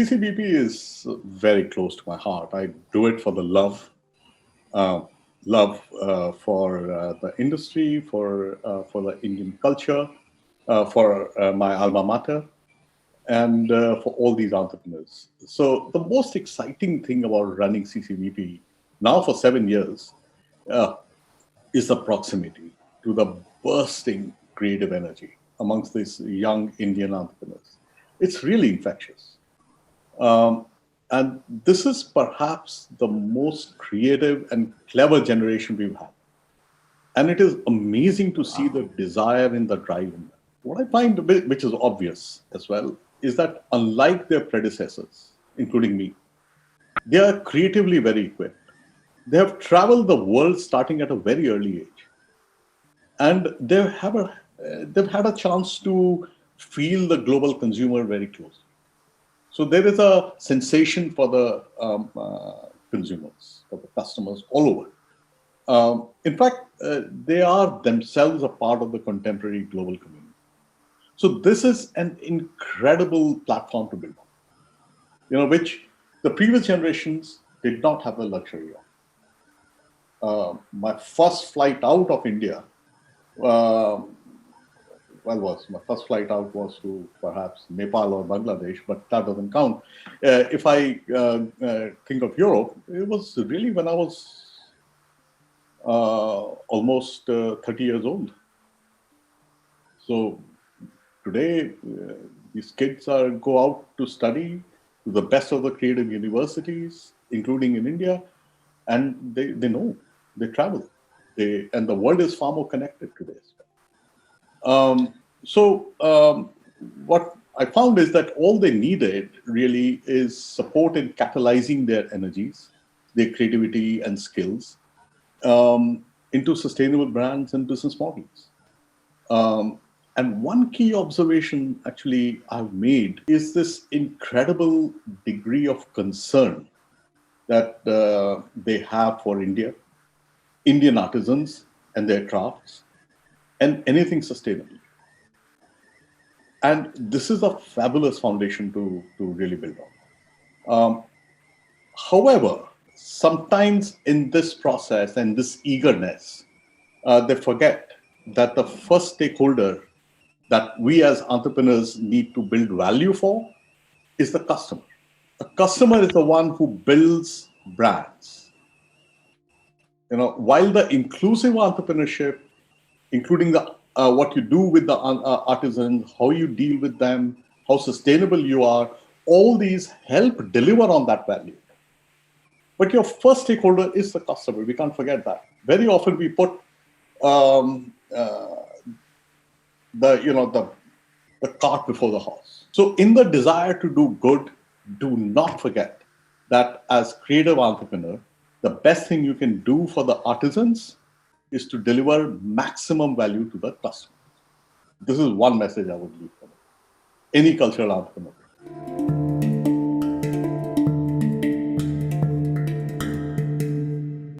CCBP is very close to my heart. I do it for the uh, love for the industry, for the Indian culture, for my alma mater, and for all these entrepreneurs. So the most exciting thing about running CCBP now for 7 years uh, is the proximity to the bursting creative energy amongst these young Indian entrepreneurs. It's really infectious. Um, and this is perhaps the most creative and clever generation we've had. And it is amazing to see the desire and the drive in them. What I find, which is obvious as well, is that unlike their predecessors, including me, they are creatively very equipped. They have traveled the world starting at a very early age, and they've had a chance to feel the global consumer very closely. So there is a sensation for the consumers, for the customers all over. In fact, they are themselves a part of the contemporary global community. So this is an incredible platform to build on, which the previous generations did not have the luxury of. My first flight out of India, uh, was my first flight out was to perhaps Nepal or Bangladesh, but that doesn't count. If I think of Europe, it was really when I was almost 30 years old. So today, these kids go out to study to the best of the creative universities, including in India, and they know, they travel. And the world is far more connected today. So what I found is that all they needed really is support in catalyzing their energies, their creativity and skills into sustainable brands and business models. Um, and one key observation actually I've made is this incredible degree of concern that they have for India, Indian artisans and their crafts, and anything sustainable. And this is a fabulous foundation to really build on. However, sometimes in this process and this eagerness, they forget that the first stakeholder that we as entrepreneurs need to build value for is the customer. A customer is the one who builds brands. While the inclusive entrepreneurship, including the what you do with the artisans, how you deal with them, how sustainable you are, all these help deliver on that value. But your first stakeholder is the customer. We can't forget that. Very often we put the cart before the horse. So in the desire to do good, do not forget that as creative entrepreneur, the best thing you can do for the artisans is to deliver maximum value to the customer. This is one message I would leave for them. Any cultural entrepreneur.